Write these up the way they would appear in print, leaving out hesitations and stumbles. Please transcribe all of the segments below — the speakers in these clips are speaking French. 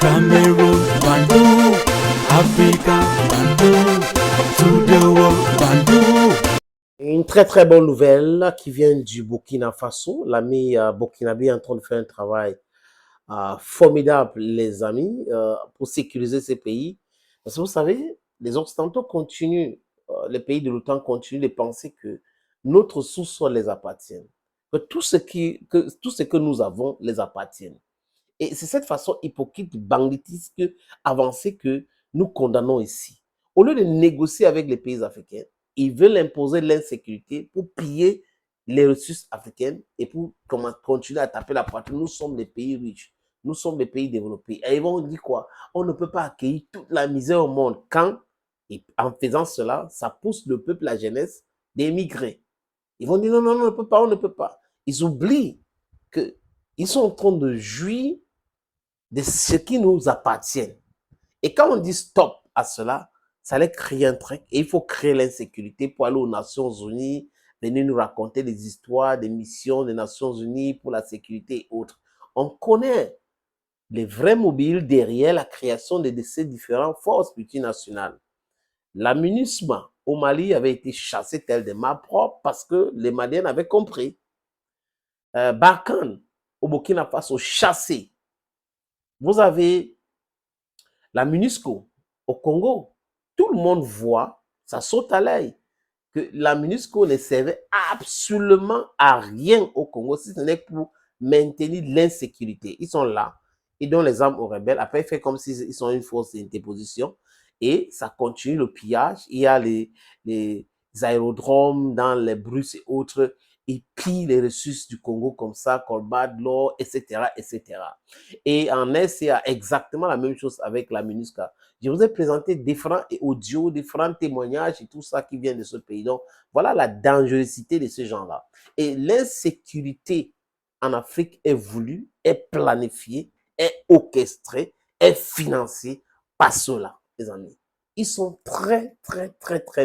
Cameroon, Bandung, Africa, Bandung, to the world, Bandung. Une très bonne nouvelle qui vient du Burkina Faso. L'ami burkinabé est en train de faire un travail formidable, les amis, pour sécuriser ces pays. Parce que vous savez, les Occidentaux continuent, les pays de l'OTAN continuent de penser que notre sous-sol les appartient, que tout ce que nous avons les appartient. Et c'est cette façon hypocrite, banditiste, avancée que nous condamnons ici. Au lieu de négocier avec les pays africains, ils veulent imposer l'insécurité pour piller les ressources africaines et pour continuer à taper la poitrine. Nous sommes des pays riches, nous sommes des pays développés. Et ils vont dire quoi? On ne peut pas accueillir toute la misère au monde quand, et en faisant cela, ça pousse le peuple, la jeunesse, d'émigrer. Ils vont dire non, on ne peut pas, on ne peut pas. Ils oublient qu'ils sont en train de jouir de ce qui nous appartient. Et quand on dit stop à cela, ça allait créer un truc. Et il faut créer l'insécurité pour aller aux Nations Unies, venir nous raconter des histoires, des missions des Nations Unies pour la sécurité et autres. On connaît les vrais mobiles derrière la création de ces différentes forces multinationales. La MINUSMA au Mali avait été chassée telle des mains propres parce que les Maliens avaient compris. Barkhane au Burkina Faso chassé. Vous avez la MINUSCO au Congo. Tout le monde voit, ça saute à l'œil, que la MINUSCO ne servait absolument à rien au Congo, si ce n'est pour maintenir l'insécurité. Ils sont là, ils donnent les armes aux rebelles, après ils font comme s'ils sont une force d'interposition, et ça continue le pillage. Il y a les aérodromes dans les Brusses et autres, ils pillent les ressources du Congo comme ça, colbat de l'or, etc., etc. Et en Est, c'est exactement la même chose avec la MINUSCA. Je vous ai présenté différents audios, différents témoignages et tout ça qui vient de ce pays. Donc, voilà la dangerosité de ces gens-là. Et l'insécurité en Afrique est voulue, est planifiée, est orchestrée, est financée par ceux-là, les amis. Ils sont très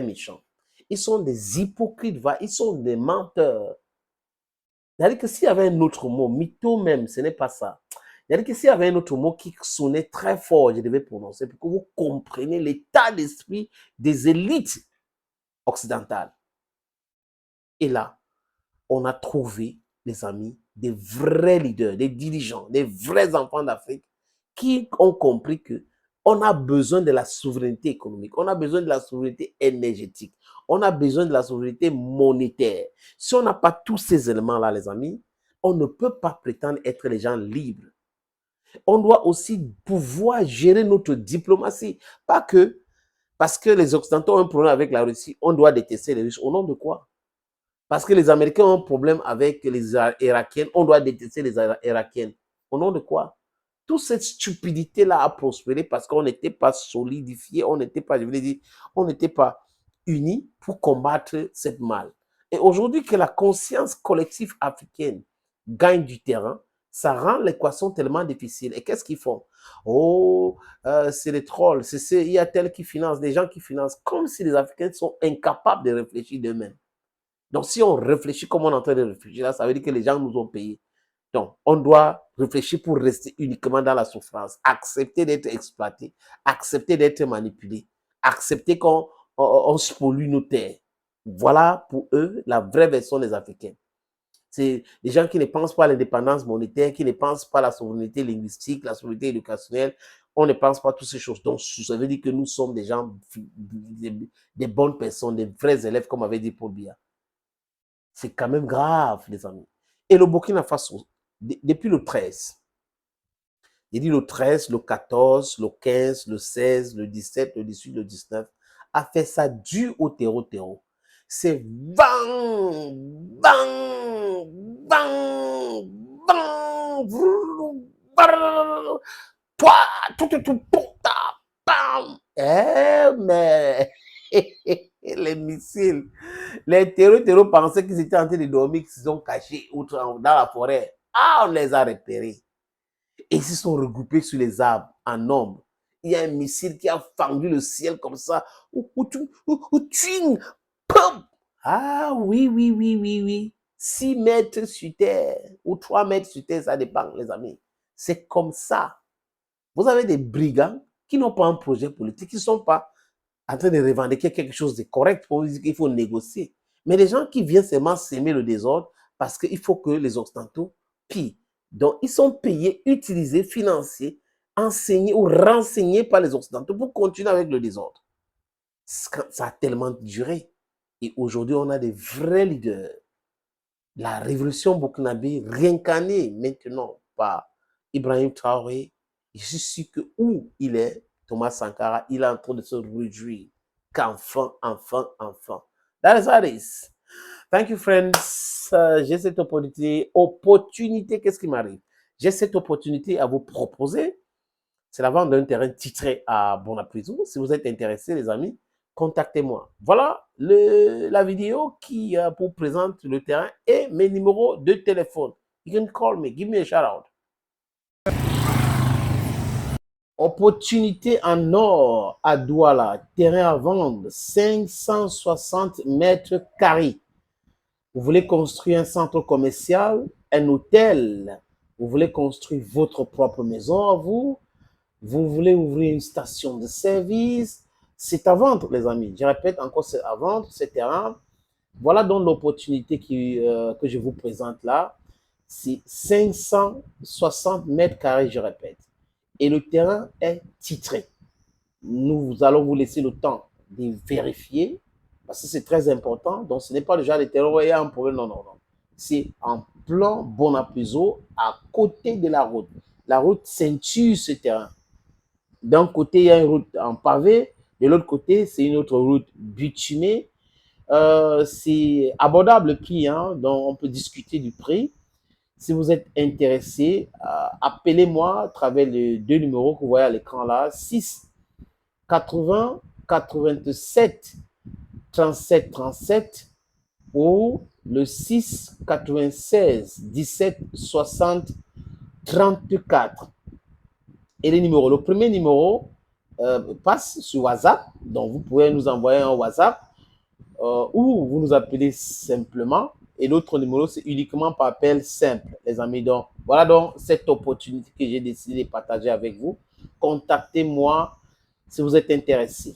méchants. Ils sont des hypocrites, ils sont des menteurs. C'est-à-dire que s'il y avait un autre mot, mytho même, ce n'est pas ça. C'est-à-dire que s'il y avait un autre mot qui sonnait très fort, je devais prononcer pour que vous compreniez l'état d'esprit des élites occidentales. Et là, on a trouvé, les amis, des vrais leaders, des dirigeants, des vrais enfants d'Afrique qui ont compris que on a besoin de la souveraineté économique, on a besoin de la souveraineté énergétique, on a besoin de la souveraineté monétaire. Si on n'a pas tous ces éléments-là, les amis, on ne peut pas prétendre être les gens libres. On doit aussi pouvoir gérer notre diplomatie. Pas que, parce que les Occidentaux ont un problème avec la Russie, on doit détester les Russes. Au nom de quoi? Parce que les Américains ont un problème avec les Irakiennes, on doit détester les Irakiennes. Au nom de quoi? Toute cette stupidité-là a prospéré parce qu'on n'était pas solidifié, on n'était pas, je voulais dire, on n'était pas unis pour combattre cette mal. Et aujourd'hui que la conscience collective africaine gagne du terrain, ça rend l'équation tellement difficile. Et qu'est-ce qu'ils font? Oh, c'est les trolls, il y a tel qui finance, des gens qui financent, comme si les Africains sont incapables de réfléchir d'eux-mêmes. Donc, si on réfléchit comme on est en train de réfléchir, là, ça veut dire que les gens nous ont payés. Donc, on doit réfléchir pour rester uniquement dans la souffrance, accepter d'être exploité, accepter d'être manipulé, accepter qu'on spolie nos terres. Voilà pour eux la vraie version des Africains. C'est des gens qui ne pensent pas à l'indépendance monétaire, qui ne pensent pas à la souveraineté linguistique, la souveraineté éducationnelle. On ne pense pas à toutes ces choses. Donc, ça veut dire que nous sommes des gens, des bonnes personnes, des vrais élèves, comme avait dit Paul Biya. C'est quand même grave, les amis. Et le Burkina Faso, depuis le 13, il dit le 13, le 14, le 15, le 16, le 17, le 18, le 19, a fait ça du au terreau. C'est bang, bang, bang, bang, toi, tout, bam. Mais les missiles, les terreaux pensaient qu'ils étaient en train de dormir, qu'ils se sont cachés dans la forêt. Ah, on les a repérés. Et ils se sont regroupés sur les arbres en nombre. Il y a un missile qui a fendu le ciel comme ça. Ah oui. 6 mètres sur terre ou 3 mètres sur terre, ça dépend, les amis. C'est comme ça. Vous avez des brigands qui n'ont pas un projet politique, qui ne sont pas en train de revendiquer quelque chose de correct pour dire qu'il faut négocier. Mais les gens qui viennent seulement s'aimer le désordre parce qu'il faut que les Occidentaux pillent. Donc, ils sont payés, utilisés, financés, enseignés ou renseignés par les Occidentaux pour continuer avec le désordre. Ça a tellement duré. Et aujourd'hui, on a des vrais leaders. La révolution burkinabé réincarnée maintenant par Ibrahim Traoré. Je suis sûr que où il est, Thomas Sankara, il est en train de se réjouir qu'enfin. That is how it is. Thank you, friends. J'ai cette opportunité, qu'est-ce qui m'arrive? J'ai cette opportunité à vous proposer. C'est la vente d'un terrain titré à Bonaprisou. Si vous êtes intéressés, les amis, contactez-moi. Voilà la vidéo qui vous présente le terrain et mes numéros de téléphone. You can call me, give me a shout out. Opportunité en or à Douala, terrain à vendre, 560 mètres carrés. Vous voulez construire un centre commercial, un hôtel, vous voulez construire votre propre maison à vous, vous voulez ouvrir une station de service, c'est à vendre, les amis. Je répète encore, c'est à vendre, ce terrain. Voilà donc l'opportunité que je vous présente là. C'est 560 mètres carrés, je répète. Et le terrain est titré. Nous allons vous laisser le temps de vérifier, parce que c'est très important. Donc, ce n'est pas le genre de terrain où il y a un problème. Non, non, non. C'est en plan Bonaprisou, à côté de la route. La route ceinture ce terrain. D'un côté, il y a une route en pavé. De l'autre côté, c'est une autre route bitumée. C'est abordable le prix, hein, donc on peut discuter du prix. Si vous êtes intéressé, appelez-moi à travers les deux numéros que vous voyez à l'écran là, 6 80 87 37 37 ou le 6 96 17 60 34. Et les numéros, le premier numéro passe sur WhatsApp, donc vous pouvez nous envoyer un WhatsApp ou vous nous appelez simplement. Et l'autre numéro, c'est uniquement par appel simple, les amis. Donc, voilà donc cette opportunité que j'ai décidé de partager avec vous. Contactez-moi si vous êtes intéressé.